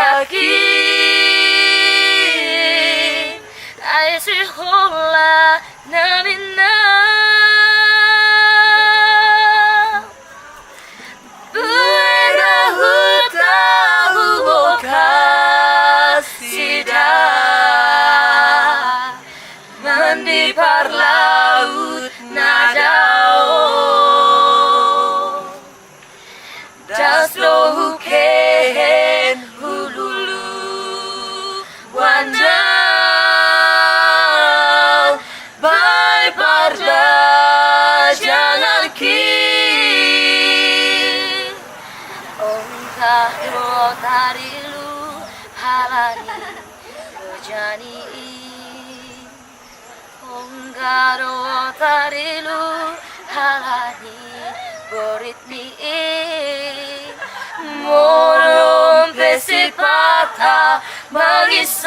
aquí爱是红了那里呢Puedo tahu kasih dah Mendipar laut nadao Das lo ken hululu wandang Bai parda jangan ki Ongkah do tarilu halani rojani Ongkah do tarilu halani boritni Molom pesipata magis